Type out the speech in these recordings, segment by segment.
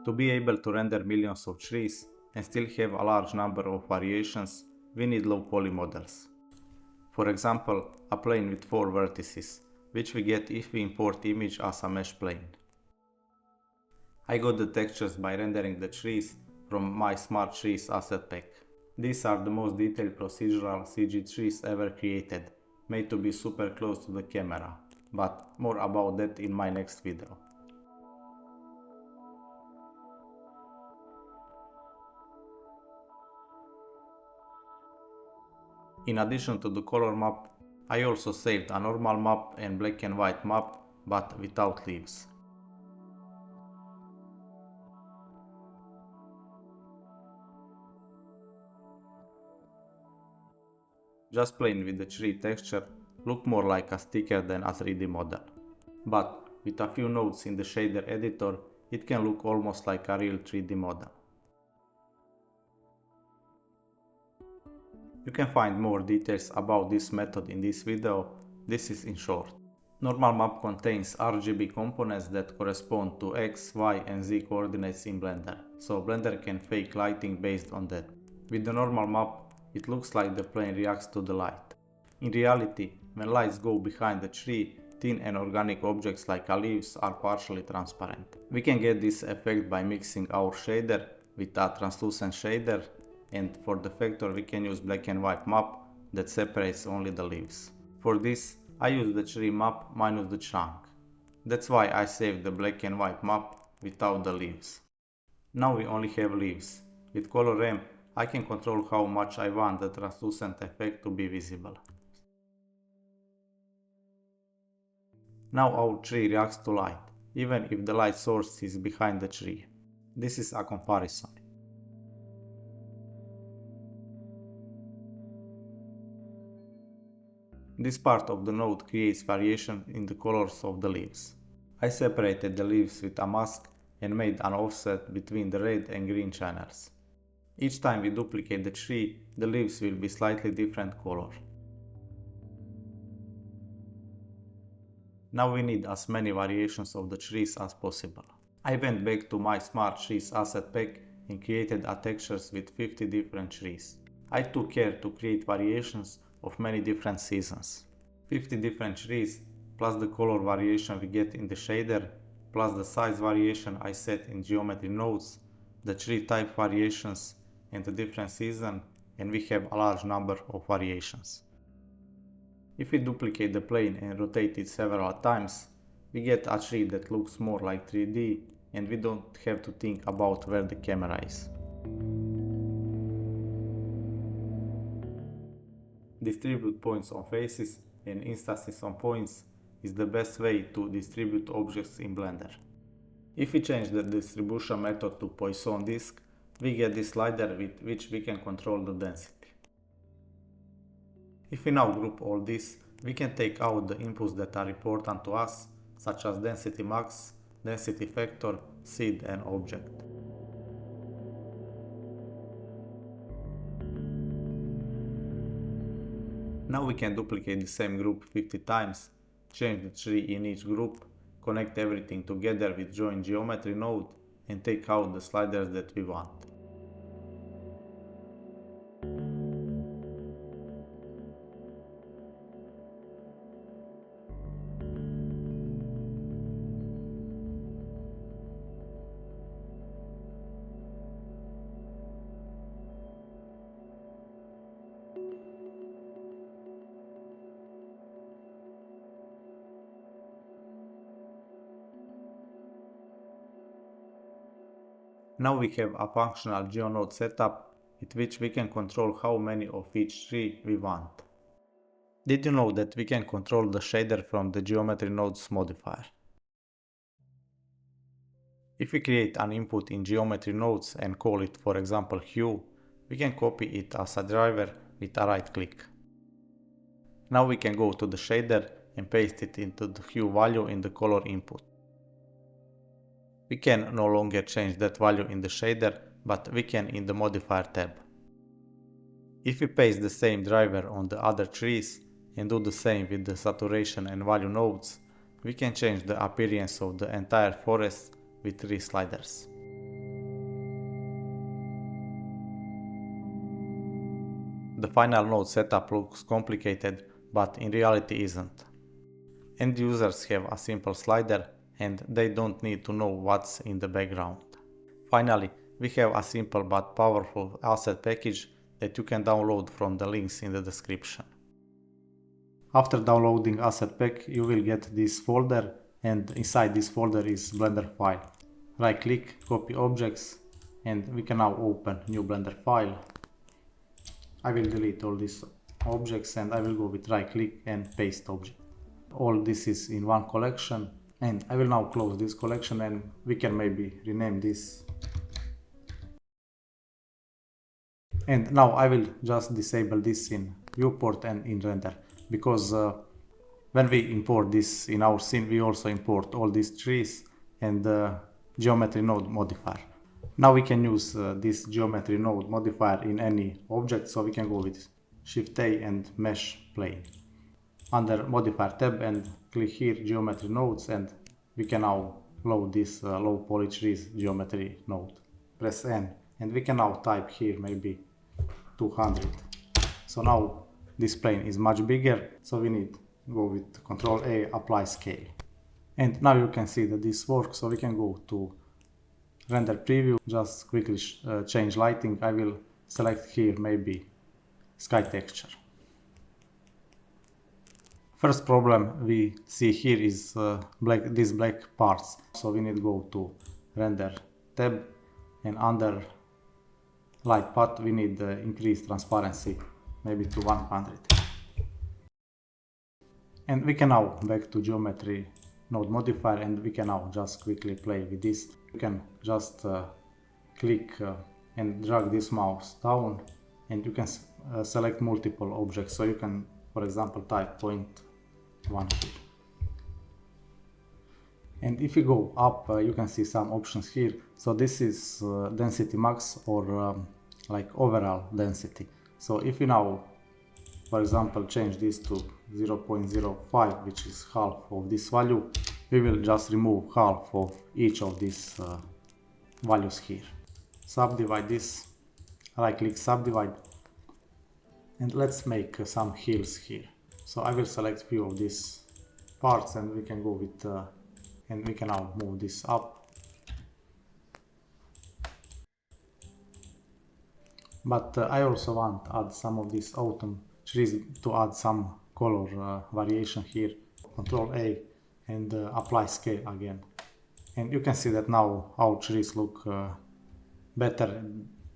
To be able to render millions of trees and still have a large number of variations, we need low poly models. For example, a plane with 4 vertices, which we get if we import image as a mesh plane. I got the textures by rendering the trees from my Smart Trees asset pack. These are the most detailed procedural CG trees ever created, made to be super close to the camera, but more about that in my next video. In addition to the color map, I also saved a normal map and black and white map, but without leaves. Just playing with the tree texture look more like a sticker than a 3D model. But with a few nodes in the shader editor, it can look almost like a real 3D model. You can find more details about this method in this video. This is in short. Normal map contains RGB components that correspond to X, Y and Z coordinates in Blender, so Blender can fake lighting based on that. With the normal map, it looks like the plane reacts to the light. In reality, when lights go behind the tree, thin and organic objects like leaves are partially transparent. We can get this effect by mixing our shader with a translucent shader, and for the factor we can use black and white map that separates only the leaves. For this, I use the tree map minus the chunk. That's why I saved the black and white map without the leaves. Now we only have leaves. With color M, I can control how much I want the translucent effect to be visible. Now our tree reacts to light, even if the light source is behind the tree. This is a comparison. This part of the node creates variation in the colors of the leaves. I separated the leaves with a mask and made an offset between the red and green channels. Each time we duplicate the tree, the leaves will be slightly different color. Now we need as many variations of the trees as possible. I went back to my Smart Trees asset pack and created a textures with 50 different trees. I took care to create variations of many different seasons. 50 different trees plus the color variation we get in the shader, plus the size variation I set in geometry nodes, the tree type variations and the different season, and we have a large number of variations. If we duplicate the plane and rotate it several times, we get a tree that looks more like 3D and we don't have to think about where the camera is. Distribute points on faces and instances on points is the best way to distribute objects in Blender. If we change the distribution method to Poisson disk, we get this slider with which we can control the density. If we now group all this, we can take out the inputs that are important to us, such as density max, density factor, seed and object. Now we can duplicate the same group 50 times, change the tree in each group, connect everything together with join geometry node and take out the sliders that we want. Now we have a functional GeoNode setup with which we can control how many of each tree we want. Did you know that we can control the shader from the geometry nodes modifier? If we create an input in geometry nodes and call it, for example, hue, we can copy it as a driver with a right click. Now we can go to the shader and paste it into the hue value in the color input. We can no longer change that value in the shader, but we can in the modifier tab. If we paste the same driver on the other trees and do the same with the saturation and value nodes, we can change the appearance of the entire forest with 3 sliders. The final node setup looks complicated, but in reality isn't. End users have a simple slider and they don't need to know what's in the background. Finally, we have a simple but powerful asset package that you can download from the links in the description. After downloading asset pack, you will get this folder, and inside this folder is Blender file. Right click, copy objects, and we can now open new Blender file. I will delete all these objects and I will go with right click and paste object. All this is in one collection, and I will now close this collection and we can maybe rename this. And now I will just disable this in viewport and in render, because when we import this in our scene, we also import all these trees and the geometry node modifier. Now we can use this geometry node modifier in any object, so we can go with Shift A and Mesh Plane. Under Modifier tab and click here Geometry Nodes, and we can now load this low poly trees geometry node. Press N and we can now type here maybe 200. So now this plane is much bigger, so we need to go with Ctrl A, apply scale. And now you can see that this works, so we can go to render preview, just quickly change lighting. I will select here maybe sky texture. First problem we see here is these black parts, so we need to go to render tab, and under light path we need increase transparency maybe to 100. And we can now back to geometry node modifier, and we can now just quickly play with this. You can just click and drag this mouse down, and you can select multiple objects. So you can, for example, type point 1 here. And if you go up, you can see some options here. So this is density max, or like overall density. So if you now, for example, change this to 0.05, which is half of this value, we will just remove half of each of these values here. Subdivide this, right click subdivide, and let's make some hills here. So I will select few of these parts, and we can go with and we can now move this up. But I also want to add some of these autumn trees to add some color variation here. Ctrl A and apply scale again. And you can see that now our trees look better,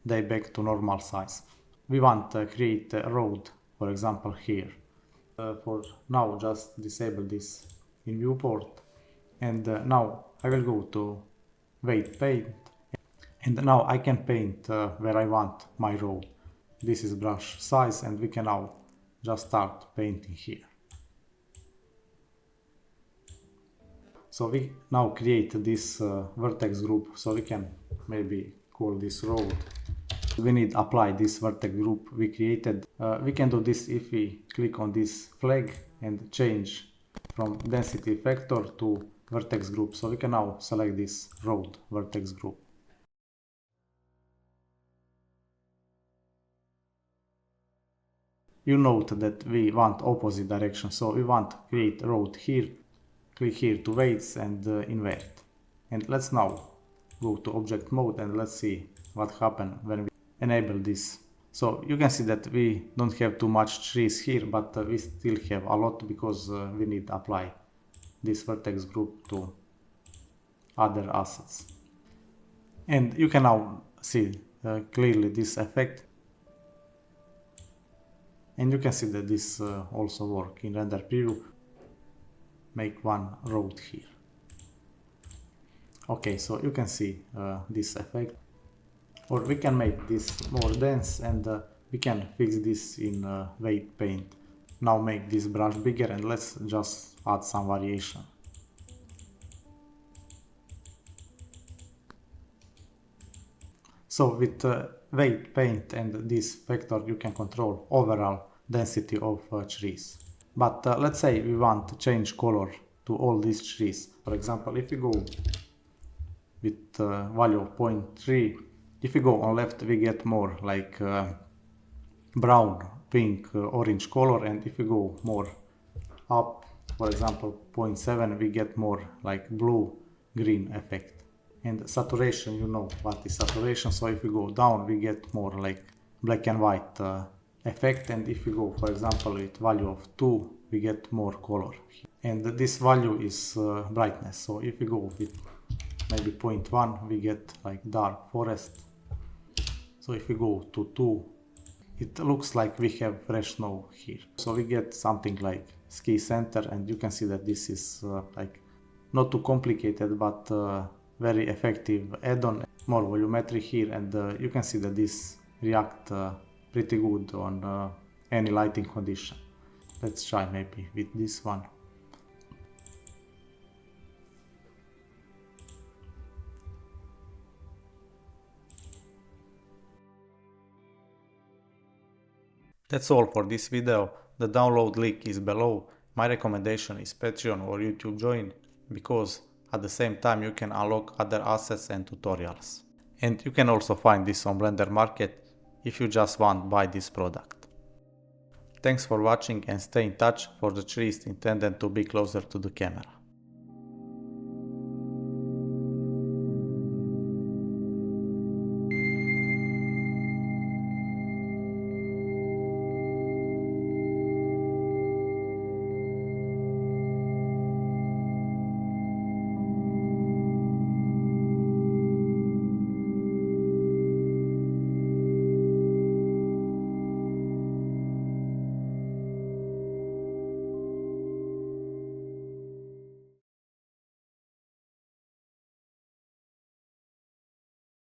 they back to normal size. We want to create a road, for example, here. For now, just disable this in viewport, and now I will go to weight paint, and now I can paint where I want my road. This is brush size, and we can now just start painting here. So we now create this vertex group, so we can maybe call this road. We need apply this vertex group we created. We can do this if we click on this flag and change from density factor to vertex group. So we can now select this road vertex group. You note that we want opposite direction, so we want to create road here. Click here to weights and invert. And let's now go to object mode, and let's see what happens when we enable this. So you can see that we don't have too much trees here, but we still have a lot, because we need to apply this vertex group to other assets. And you can now see clearly this effect. And you can see that this also works in render preview. Make one road here. Okay, so you can see this effect. Or we can make this more dense, and we can fix this in weight paint. Now make this brush bigger, and let's just add some variation. So with weight paint and this vector, you can control overall density of trees. But let's say we want to change color to all these trees. For example, if we go with value of 0.3, if we go on left, we get more like brown pink orange color, and if we go more up, for example 0.7, we get more like blue green effect. And saturation, you know what is saturation, so if we go down we get more like black and white effect, and if we go for example with value of 2 we get more color. And this value is brightness, so if we go with maybe 0.1 we get like dark forest. So if we go to 2, it looks like we have fresh snow here. So we get something like ski center, and you can see that this is like not too complicated but very effective add-on. More volumetry here, and you can see that this react pretty good on any lighting condition. Let's try maybe with this one. That's all for this video. The download link is below. My recommendation is Patreon or YouTube join, because at the same time you can unlock other assets and tutorials. And you can also find this on Blender Market if you just want to buy this product. Thanks for watching, and stay in touch for the trees intended to be closer to the camera.